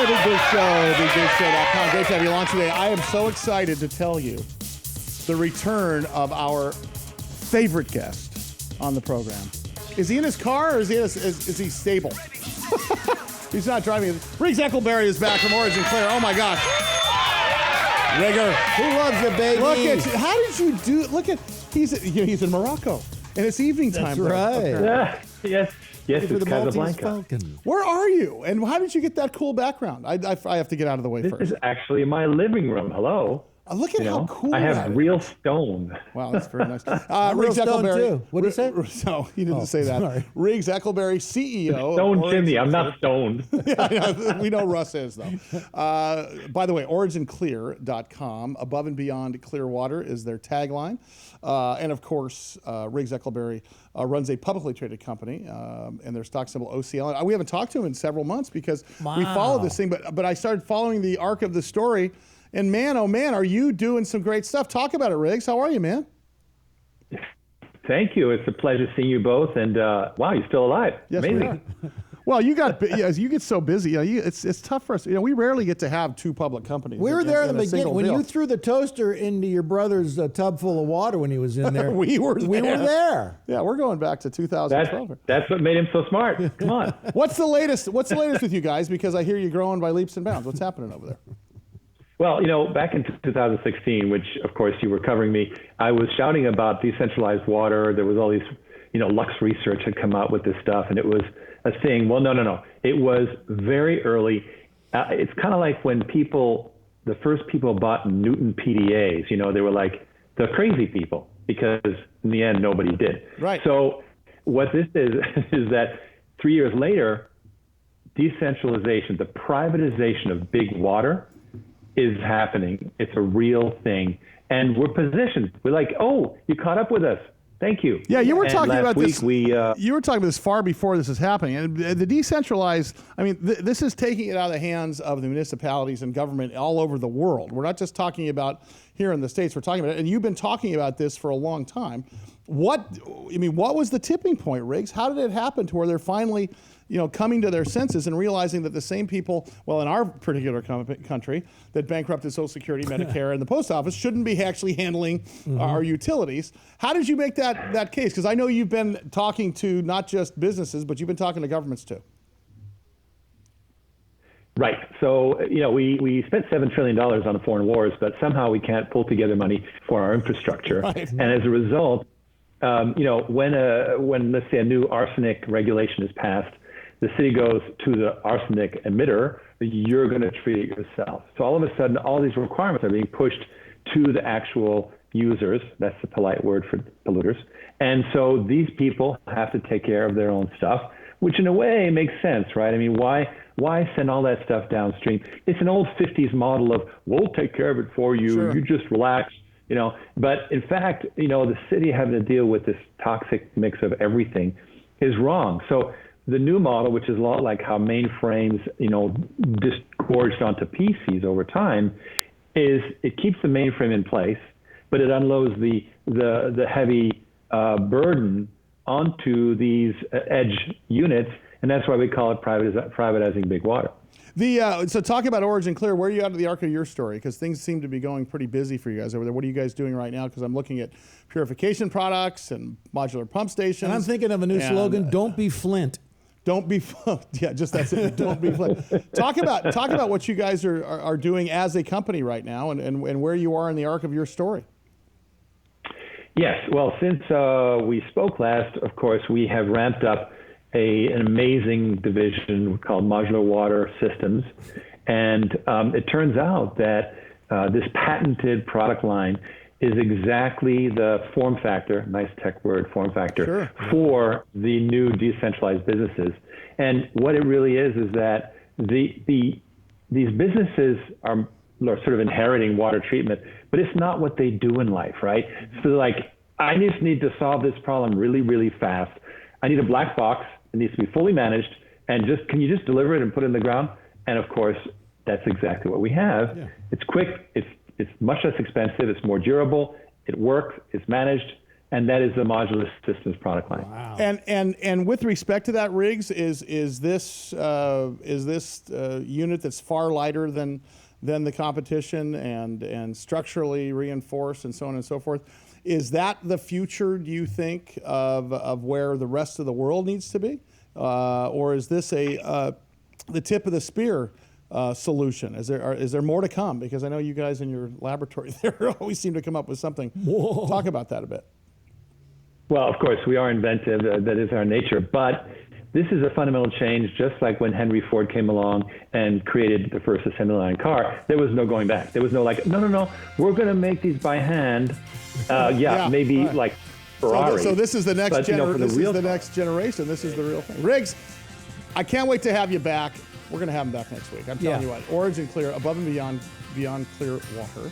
BigBigShow.com. Great to have you launch today. I am so excited to tell you the return of our favorite guest on the program. Is he in his car or is he stable? He's not driving. Riggs Eckelberry is back from OriginClear. Oh my gosh. Rigger. Who loves you, baby? Look at you. How did you do? Look at, he's in Morocco and it's evening time. That's right. Yes, it's Casablanca. Where are you? And how did you get that cool background? I have to get out of the way first. This is actually my living room. Hello. Look at how cool I have that real stone. Wow, that's very nice. Riggs Eckelberry. What did you say? No, he didn't say that. Sorry. Riggs Eckelberry, CEO. Stone chimney. I'm not stoned. Yeah, we know Russ is, though. By the way, OriginClear.com. Above and beyond clear water is their tagline. And of course, Riggs Eckelberry runs a publicly traded company, and their stock symbol OCL. We haven't talked to him in several months because we followed this thing, but I started following the arc of the story. And man, oh man, are you doing some great stuff? Talk about it, Riggs. How are you, man? Thank you. It's a pleasure seeing you both. And wow, you're still alive. Yes, amazing. Well, you get so busy. It's tough for us. We rarely get to have two public companies. We were there in the beginning when deal. you threw the toaster into your brother's tub full of water when he was in there. We were there. Yeah, we're going back to 2012. That's what made him so smart. Come on. What's the latest with you guys? Because I hear you growing by leaps and bounds. What's happening over there? Well, back in 2016, which of course you were covering me, I was shouting about decentralized water. There was all these, Lux Research had come out with this stuff, and it was a thing. Well, no. It was very early. It's kind of like when the first people bought Newton PDAs, they were like the crazy people because in the end, nobody did. Right. So what this is that 3 years later, decentralization, the privatization of big water, is happening. It's a real thing. And we're positioned. We're like, oh, you caught up with us. Thank you. Yeah, you were talking about this. You were talking about this far before this is happening. And the decentralized, this is taking it out of the hands of the municipalities and government all over the world. We're not just talking about here in the States. We're talking about it. And you've been talking about this for a long time. What was the tipping point, Riggs? How did it happen to where they're finally coming to their senses and realizing that the same people, in our particular country, that bankrupted Social Security, Medicare, and the post office shouldn't be actually handling our utilities. How did you make that case? Because I know you've been talking to not just businesses, but you've been talking to governments too. Right. So, we spent $7 trillion on the foreign wars, but somehow we can't pull together money for our infrastructure. Right. And as a result, when let's say a new arsenic regulation is passed, the city goes to the arsenic emitter, you're going to treat it yourself. So all of a sudden, all these requirements are being pushed to the actual users. That's the polite word for polluters. And so these people have to take care of their own stuff, which in a way makes sense, right? Why send all that stuff downstream? It's an old 50s model of, we'll take care of it for you. Sure. You just relax, But in fact, the city having to deal with this toxic mix of everything is wrong. So the new model, which is a lot like how mainframes, disgorged onto PCs over time, is it keeps the mainframe in place, but it unloads the heavy burden onto these edge units, and that's why we call it privatizing big water. So talk about OriginClear. Where are you out of the arc of your story? Because things seem to be going pretty busy for you guys over there. What are you guys doing right now? Because I'm looking at purification products and modular pump stations. And I'm thinking of a new slogan, don't be Flint. Don't be, yeah, just that's it. Don't be Flint. Talk about what you guys are doing as a company right now and where you are in the arc of your story. Yes, well, since we spoke last, of course, we have ramped up an amazing division called Modular Water Systems. And it turns out that this patented product line is exactly the form factor, nice tech word, form factor, sure, for the new decentralized businesses. And what it really is that these businesses are sort of inheriting water treatment, but it's not what they do in life, right? So like, I just need to solve this problem really, really fast. I need a black box. It needs to be fully managed. And can you just deliver it and put it in the ground? And of course, that's exactly what we have. Yeah. It's quick. It's much less expensive. It's more durable. It works. It's managed. and that is the modular systems product line. Wow. And with respect to that, Riggs, is this unit that's far lighter than the competition and structurally reinforced and so on and so forth? Is that the future, do you think, of where the rest of the world needs to be? Or is this the tip of the spear solution? Is there more to come? Because I know you guys in your laboratory there always seem to come up with something. Whoa. Talk about that a bit. Well, of course, we are inventive. That is our nature. But this is a fundamental change, just like when Henry Ford came along and created the first assembly line car. There was no going back. There was no like, no, we're going to make these by hand. Maybe right. like Ferrari. So this is the next generation. This is the next generation. This is the real thing. Riggs, I can't wait to have you back. We're going to have him back next week. I'm telling you what. OriginClear, above and beyond clear water.